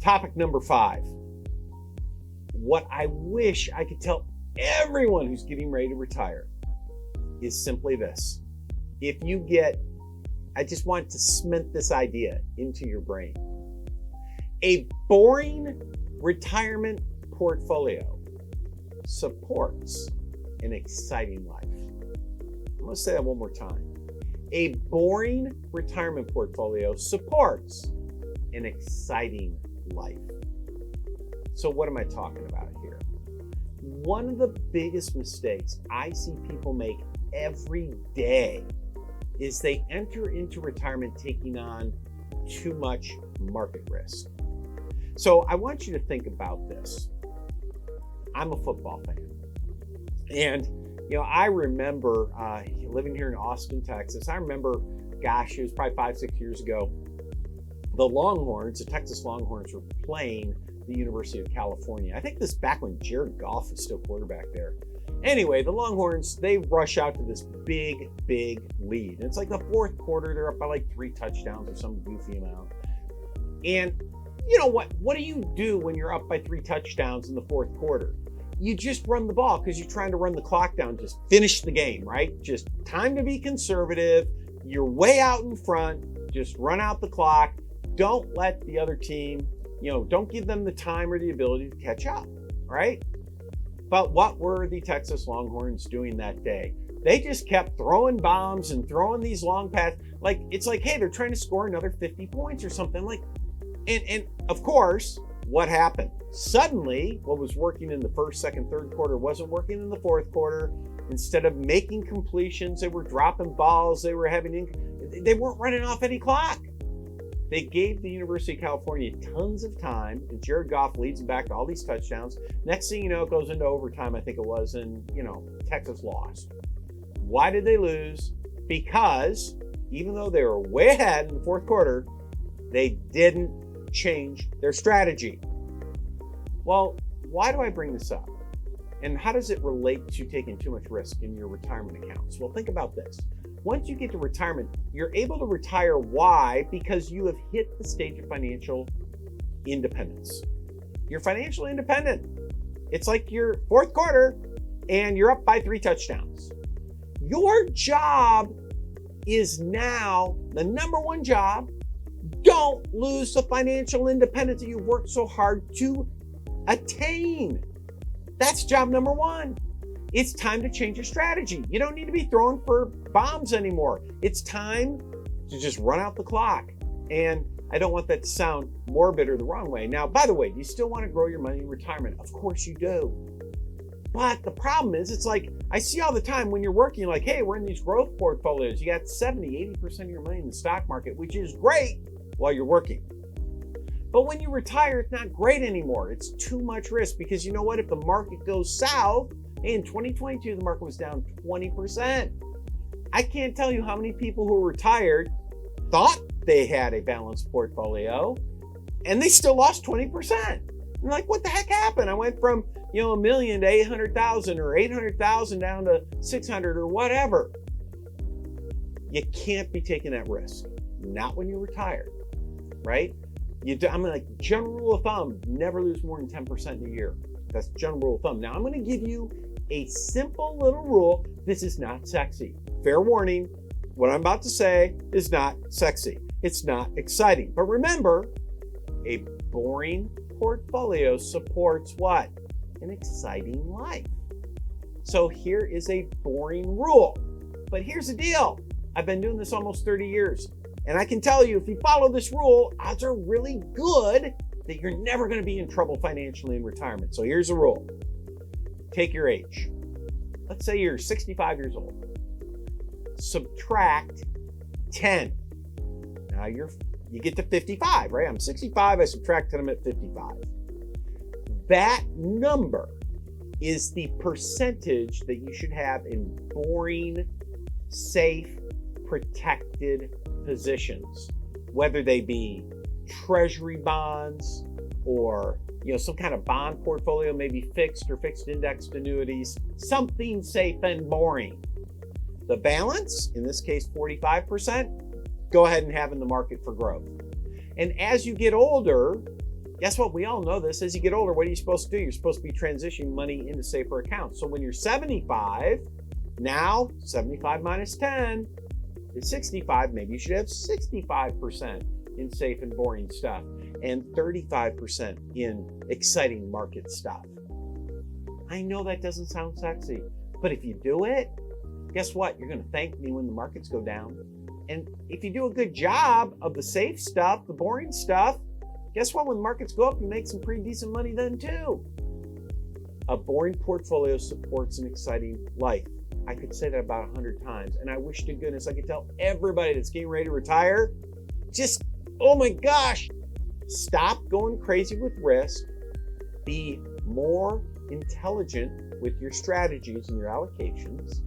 Topic number 5. What I wish I could tell everyone who's getting ready to retire is simply this. I just want to cement this idea into your brain. A boring retirement portfolio supports an exciting life. I'm going to say that one more time. A boring retirement portfolio supports an exciting life. So what am I talking about here? One of the biggest mistakes I see people make every day is they enter into retirement taking on too much market risk. So I want you to think about this. I'm a football fan. And, I remember living here in Austin, Texas. I remember, it was probably 5-6 years ago, the Texas Longhorns were playing the University of California. I think this back when Jared Goff was still quarterback there. Anyway, the Longhorns, they rush out to this big lead. And it's like the fourth quarter, they're up by like 3 touchdowns or some goofy amount. And you know what? What do you do when you're up by 3 touchdowns in the fourth quarter? You just run the ball because you're trying to run the clock down, just finish the game, right? Just time to be conservative. You're way out in front. Just run out the clock. Don't let the other team, don't give them the time or the ability to catch up, right? But what were the Texas Longhorns doing that day? They just kept throwing bombs and throwing these long passes. It's like, hey, they're trying to score another 50 points or something. And of course, what happened? Suddenly, what was working in the first, second, third quarter wasn't working in the fourth quarter. Instead of making completions, they were dropping balls. They weren't running off any clock. They gave the University of California tons of time, and Jared Goff leads them back to all these touchdowns. Next thing you know, it goes into overtime, I think it was, and, Texas lost. Why did they lose? Because even though they were way ahead in the fourth quarter, they didn't change their strategy. Well, why do I bring this up? And how does it relate to taking too much risk in your retirement accounts? Well, think about this. Once you get to retirement, you're able to retire. Why? Because you have hit the stage of financial independence. You're financially independent. It's like your fourth quarter and you're up by 3 touchdowns. Your job is now the number one job. Don't lose the financial independence that you worked so hard to attain. That's job number 1. It's time to change your strategy. You don't need to be throwing for bombs anymore. It's time to just run out the clock. And I don't want that to sound morbid or the wrong way. Now, by the way, do you still want to grow your money in retirement? Of course you do. But the problem is, it's like I see all the time when you're working, like, hey, we're in these growth portfolios. You got 70, 80% of your money in the stock market, which is great while you're working. But when you retire, it's not great anymore. It's too much risk because you know what? If the market goes south, in 2022, the market was down 20%. I can't tell you how many people who retired thought they had a balanced portfolio and they still lost 20%. I'm like, what the heck happened? I went from, $1 million to 800,000 or 800,000 down to 600 or whatever. You can't be taking that risk. Not when you're retired, right? I'm like, general rule of thumb, never lose more than 10% in a year. That's general rule of thumb. Now I'm going to give you a simple little rule. This is not sexy. Fair warning, what I'm about to say is not sexy. It's not exciting. But remember, a boring portfolio supports what? An exciting life. So here is a boring rule. But here's the deal. I've been doing this almost 30 years. And I can tell you, if you follow this rule, odds are really good that you're never going to be in trouble financially in retirement. So here's the rule. Take your age. Let's say you're 65 years old. Subtract 10. Now you get to 55, right? I'm 65, I subtract 10, I'm at 55. That number is the percentage that you should have in boring, safe, protected positions, whether they be treasury bonds or some kind of bond portfolio, maybe fixed or fixed indexed annuities, something safe and boring. The balance, in this case 45%, go ahead and have in the market for growth. And as you get older, Guess what? We all know this. As you get older, what are you supposed to do? You're supposed to be transitioning money into safer accounts. So when you're 75, now 75 minus 10 is 65. Maybe you should have 65% in safe and boring stuff and 35% in exciting market stuff. I know that doesn't sound sexy, but if you do it, guess what? You're going to thank me when the markets go down. And if you do a good job of the safe stuff, the boring stuff, guess what? When the markets go up, you make some pretty decent money then too. A boring portfolio supports an exciting life. I could say that about 100 times, and I wish to goodness I could tell everybody that's getting ready to retire, just, oh my gosh, stop going crazy with risk, be more intelligent with your strategies and your allocations,